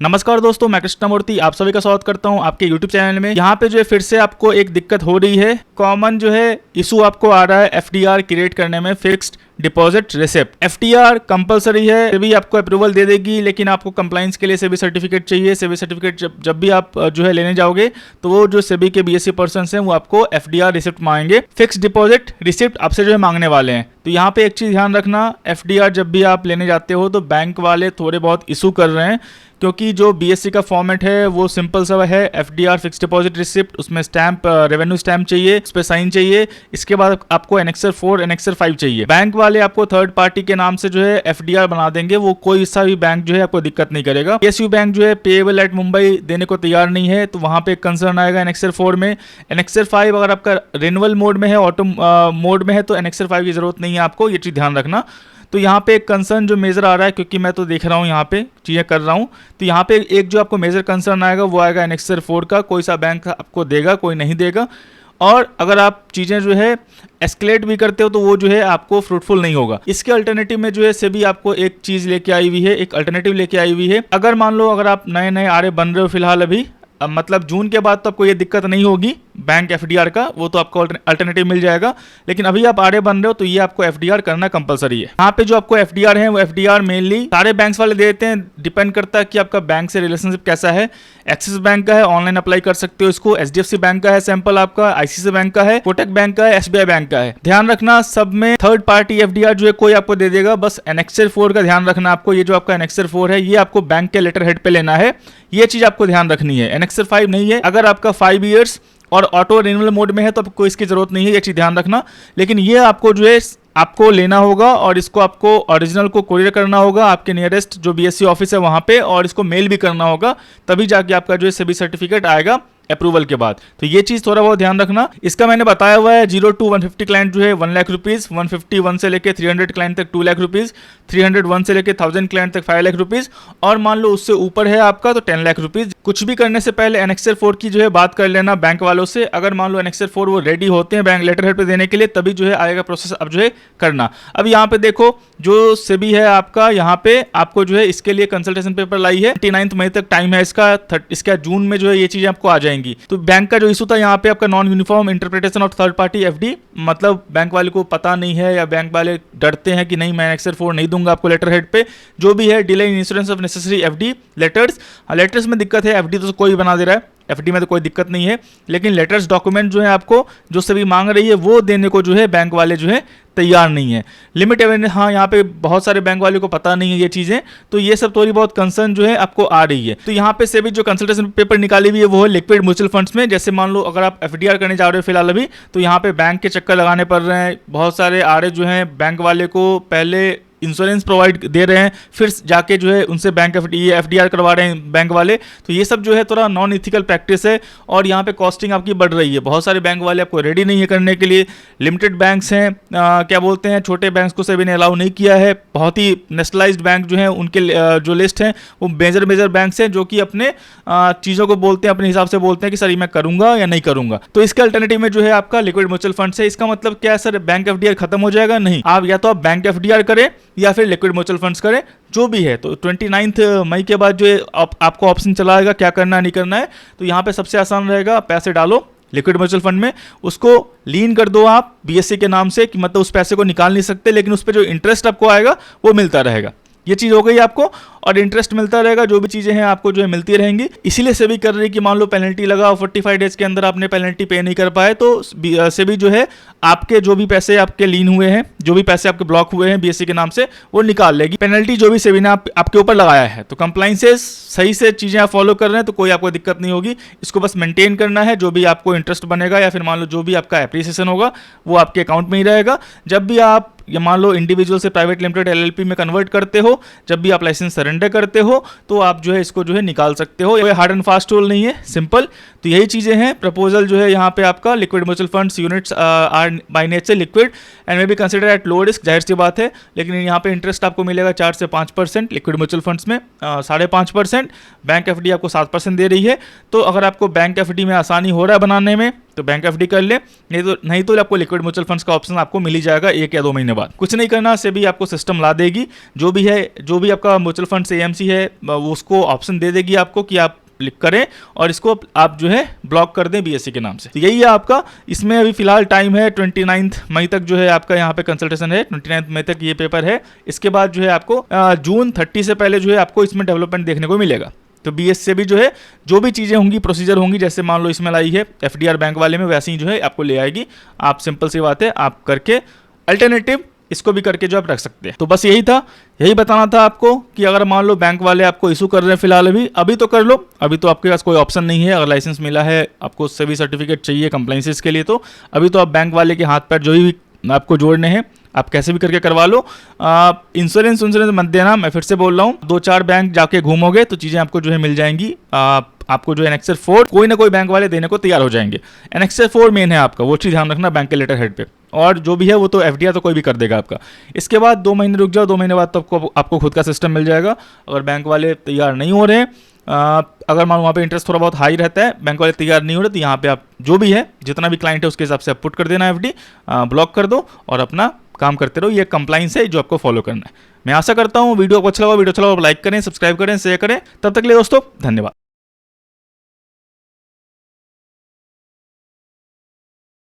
नमस्कार दोस्तों, मैं कृष्णमूर्ति आप सभी का स्वागत करता हूं आपके YouTube चैनल में। यहाँ पे जो है फिर से आपको एक दिक्कत हो रही है। कॉमन जो है इशू आपको आ रहा है एफडीआर क्रिएट करने में, fixed deposit receipt. FDR compulsory है, सेबी आपको अप्रूवल दे देगी, लेकिन आपको कंप्लाइंस के लिए सेबी सर्टिफिकेट चाहिए। सेबी सर्टिफिकेट जब भी आप जो है लेने जाओगे तो वो जो सेबी के बीएससी पर्सन हैं वो आपको एफडीआर रिसिप्ट मांगेंगे, फिक्स्ड डिपॉजिट रिसिप्ट आपसे जो है मांगने वाले हैं। तो यहाँ पे एक चीज़ ध्यान रखना, एफडीआर जब भी आप लेने जाते हो तो बैंक वाले थोड़े बहुत इशू कर रहे हैं, क्योंकि जो बीएससी का फॉर्मेट है वो सिंपल सा है, एफडीआर फिक्स्ड डिपॉजिट रिसिप्ट, उसमें स्टैंप रेवेन्यू स्टैंप चाहिए, उस पर साइन चाहिए। इसके बाद आपको एनेक्सर 4 एनेक्सर 5 चाहिए। बैंक वाले आपको थर्ड पार्टी के नाम से जो है एफडीआर बना देंगे, वो कोई सा भी बैंक जो है आपको दिक्कत नहीं करेगा। पीएसयू बैंक जो है पेएबल एट मुंबई देने को तैयार नहीं है, तो वहां पे कंसर्न आएगा एनेक्सर 4 में। एनेक्सर 5 अगर आपका रिन्यूअल मोड में है, ऑटो मोड में है, तो एनेक्सर 5 की जरूरत नहीं है आपको, ये चीज़ ध्यान रखना। तो यहाँ पे एक कंसर्न जो मेजर आ रहा है, क्योंकि मैं तो देख रहा हूँ यहाँ पे चीज़ें कर रहा हूँ, तो यहाँ पे एक जो आपको मेजर कंसर्न आएगा वो आएगा एनेक्सर 4 का। कोई सा बैंक आपको देगा, कोई नहीं देगा। और अगर आप चीज़ें जो है एस्केलेट भी करते हो तो वो जो है आपको फ्रूटफुल नहीं होगा। इसके अल्टरनेटिव में जो है सेबी आपको एक चीज़ लेके आई हुई है, एक अल्टरनेटिव लेके आई हुई है। अगर मान लो अगर आप नए नए आरए बन रहे हो फिलहाल अभी, मतलब जून के बाद तो आपको ये दिक्कत नहीं होगी बैंक एफडीआर का, वो तो आपको अल्टरनेटिव मिल जाएगा। लेकिन अभी आप आरए बन रहे हो तो ये आपको एफडीआर करना कंपलसरी है। यहाँ पे जो आपको एफडीआर है वो एफडीआर मेनली सारे बैंक्स वाले देते हैं, डिपेंड करता है कि आपका बैंक से रिलेशनशिप कैसा है। एक्सिस बैंक का है, ऑनलाइन अप्लाई कर सकते हो इसको। एचडीएफसी बैंक का है सैंपल आपका, आईसीआईसीआई बैंक का है, कोटक बैंक का है, एसबीआई बैंक का है। ध्यान रखना सब में थर्ड पार्टी एफडीआर जो है कोई आपको दे देगा, बस एनेक्सर 4 का ध्यान रखना आपको। ये जो आपका एनेक्सर 4 है ये आपको बैंक के लेटर हेड पे लेना है, ये चीज आपको ध्यान रखनी है। एनेक्सर 5 नहीं है। अगर आपका 5 ईयर्स और ऑटो रिन्यूअल मोड में है तो आपको इसकी जरूरत नहीं है, ये चीज ध्यान रखना। लेकिन ये आपको जो है आपको लेना होगा और इसको आपको ओरिजिनल को कोरियर करना होगा आपके नियरेस्ट जो बीएससी ऑफिस है वहां पे, और इसको मेल भी करना होगा, तभी जाके आपका जो है सेबी सर्टिफिकेट आएगा अप्रूवल के बाद। तो ये चीज थोड़ा बहुत ध्यान रखना। इसका मैंने बताया हुआ है 0 to 150 क्लाइंट जो है 1 लाख रुपीज, 151 से लेके 300 क्लाइंट तक 2 लाख रुपीज, 301 से लेके 1000 क्लाइंट तक 5 लाख रुपीज, और मान लो उससे ऊपर है आपका तो 10 लाख रुपीज। कुछ भी करने से पहले एनेक्सर 4 की जो है बात कर लेना बैंक वालों से। अगर मान लो एनेक्सर 4 वो रेडी होते हैं बैंक लेटर हेड पे देने के लिए, तभी जो है आएगा प्रोसेस अब जो है करना। अब यहाँ पे देखो जो सेबी है आपका, यहाँ पे आपको जो है इसके लिए कंसल्टेशन पेपर लाई है, 29 मई तक टाइम है इसका जून में जो है ये चीजें आपको आ जाएंगी। तो बैंक का जो इशू था यहाँ पे आपका non uniform interpretation of third party FD, मतलब बैंक वाले को पता नहीं है या बैंक वाले डरते हैं कि नहीं मैं एनेक्सर 4 नहीं दूंगा आपको लेटर हेड पे। जो भी है delay in insurance of necessary FD letters में दिक्कत है, एफडी तो कोई बना दे रहा है, एफडी में तो कोई दिक्कत नहीं है। लेकिन लेटर्स डॉक्यूमेंट जो है आपको जो सभी मांग रही है वो देने को जो है बैंक वाले जो है तैयार नहीं है। लिमिट अवेयरनेस, हाँ यहाँ पे बहुत सारे बैंक वाले को पता नहीं है ये चीजें, तो ये सब थोड़ी बहुत कंसर्न जो है आपको आ रही है। तो यहाँ पे सेबी जो कंसल्टेशन पेपर निकाली हुई है वो है लिक्विड म्यूचुअल फंड्स में। जैसे मान लो अगर आप एफडीआर करने जा रहे हो फिलहाल अभी, तो यहाँ पे बैंक के चक्कर लगाने पड़ रहे हैं। बहुत सारे आरए जो हैं बैंक वाले को पहले इंश्योरेंस प्रोवाइड दे रहे हैं, फिर जाके जो है उनसे बैंक एफडीआर करवा रहे हैं बैंक वाले। तो ये सब जो है थोड़ा नॉन इथिकल प्रैक्टिस है, और यहाँ पे कॉस्टिंग आपकी बढ़ रही है। बहुत सारे बैंक वाले आपको रेडी नहीं है करने के लिए। लिमिटेड बैंक्स हैं, क्या बोलते हैं, छोटे बैंक्स को सेबी ने अलाउ नहीं किया है। बहुत ही नेशनलाइज्ड बैंक जो है उनके जो लिस्ट है वो मेजर बैंक्स हैं जो कि अपने चीज़ों को बोलते हैं, अपने हिसाब से बोलते हैं कि सर ये मैं करूंगा या नहीं करूंगा। तो इसके अल्टरनेटिव में जो है आपका लिक्विड म्यूचुअल फंड है। इसका मतलब क्या है सर, बैंक एफडीआर खत्म हो जाएगा? नहीं, आप या तो आप बैंक एफडीआर करें या फिर लिक्विड म्यूचुअल फंड्स करें, जो भी है। तो 29 मई के बाद जो है आपको ऑप्शन चला आएगा क्या करना है नहीं करना है। तो यहाँ पे सबसे आसान रहेगा, पैसे डालो लिक्विड म्यूचुअल फंड में, उसको लीन कर दो आप बीएससी के नाम से, कि मतलब उस पैसे को निकाल नहीं सकते, लेकिन उस पर जो इंटरेस्ट आपको आएगा वो मिलता रहेगा। ये चीज़ हो गई आपको, और इंटरेस्ट मिलता रहेगा, जो भी चीज़ें हैं आपको जो है मिलती रहेंगी। इसीलिए सेबी कर रही है कि मान लो पेनल्टी लगा, 45 डेज के अंदर आपने पेनल्टी पे नहीं कर पाए, तो सेबी जो है आपके जो भी पैसे आपके लीन हुए हैं, जो भी पैसे आपके ब्लॉक हुए हैं बीएससी के नाम से, वो निकाल लेगी। पेनल्टी जो भी सेबी ने आपके ऊपर लगाया है। तो कंप्लाइंसेस सही से चीज़ें आप फॉलो कर रहे हैं तो कोई आपको दिक्कत नहीं होगी। इसको बस मेंटेन करना है। जो भी आपको इंटरेस्ट बनेगा या फिर मान लो जो भी आपका एप्रिसिएशन होगा वो आपके अकाउंट में ही रहेगा। जब भी आप या मान लो इंडिविजुअल से प्राइवेट लिमिटेड एलएलपी में कन्वर्ट करते हो, जब भी आप लाइसेंस सरेंडर करते हो, तो आप जो है इसको जो है निकाल सकते हो। ये हार्ड एंड फास्ट रूल नहीं है, सिंपल। तो यही चीज़ें हैं। प्रपोजल जो है यहाँ पे आपका liquid mutual funds units are by nature liquid and may be consider at low risk, जाहिर सी बात है। लेकिन यहाँ पे इंटरेस्ट आपको मिलेगा 4 से 5%, लिक्विड म्यूचुअल फंड्स में 5.5%, बैंक एफडी आपको 7% दे रही है। तो अगर आपको बैंक एफडी में आसानी हो रहा है बनाने में तो बैंक एफडी कर ले, नहीं तो आपको लिक्विड म्यूचुअल फंड्स का ऑप्शन आपको मिल ही जाएगा 1 या 2 महीने बाद। कुछ नहीं करना, सेबी आपको सिस्टम ला देगी, जो भी आपका म्यूचुअल फंड से एएमसी है उसको ऑप्शन दे देगी आपको कि आप क्लिक करें और इसको आप जो है ब्लॉक कर दें बीएससी के नाम से। तो यही है आपका। इसमें अभी फिलहाल टाइम है 29 मई तक जो है आपका यहाँ पे कंसल्टेशन है, 29 मई तक ये पेपर है। इसके बाद जो है आपको जून 30 से पहले जो है आपको इसमें डेवलपमेंट देखने को मिलेगा। तो बीएस से भी जो है जो भी चीज़ें होंगी, प्रोसीजर होंगी, जैसे मान लो इसमें लाई है एफडीआर बैंक वाले में, वैसे ही जो है आपको ले आएगी। आप सिंपल सी बात है, आप करके अल्टरनेटिव इसको भी करके जो आप रख सकते हैं। तो बस यही था, यही बताना था आपको कि अगर मान लो बैंक वाले आपको इशू कर रहे हैं फिलहाल अभी तो कर लो, अभी तो आपके पास कोई ऑप्शन नहीं है। अगर लाइसेंस मिला है, आपको सभी सर्टिफिकेट चाहिए कंप्लाइंसेस के लिए, तो अभी तो आप बैंक वाले के हाथ पैर जो भी आपको जोड़ने हैं आप कैसे भी करके करवा लो। इंश्योरेंस मत देना, मैं फिर से बोल रहा हूँ, 2-4 बैंक जाके घूमोगे तो चीज़ें आपको जो है मिल जाएंगी। आपको जो एनेक्सर 4 कोई ना कोई बैंक वाले देने को तैयार हो जाएंगे। एनेक्सर 4 मेन है आपका, वो चीज़ ध्यान रखना बैंक के लेटर हेड पे, और जो भी है वो तो एफडीआर तो कोई भी कर देगा आपका। इसके बाद 2 महीने रुक जाओ, 2 महीने बाद तो आपको खुद का सिस्टम मिल जाएगा। अगर बैंक वाले तैयार नहीं हो रहे हैं, अगर मान लो वहाँ पे इंटरेस्ट थोड़ा बहुत हाई रहता है, बैंक वाले तैयार नहीं हो रहे, तो यहाँ पे आप जो भी है जितना भी क्लाइंट है उसके हिसाब से आप पुट कर देना एफडी, ब्लॉक कर दो और अपना काम करते रहो। ये कंप्लाइंस है जो आपको फॉलो करना है। मैं आशा करता हूँ वीडियो को अच्छा लगा, वीडियो अच्छा लगा लाइक करें, सब्सक्राइब करें, शेयर करें। तब तक के लिए दोस्तों धन्यवाद।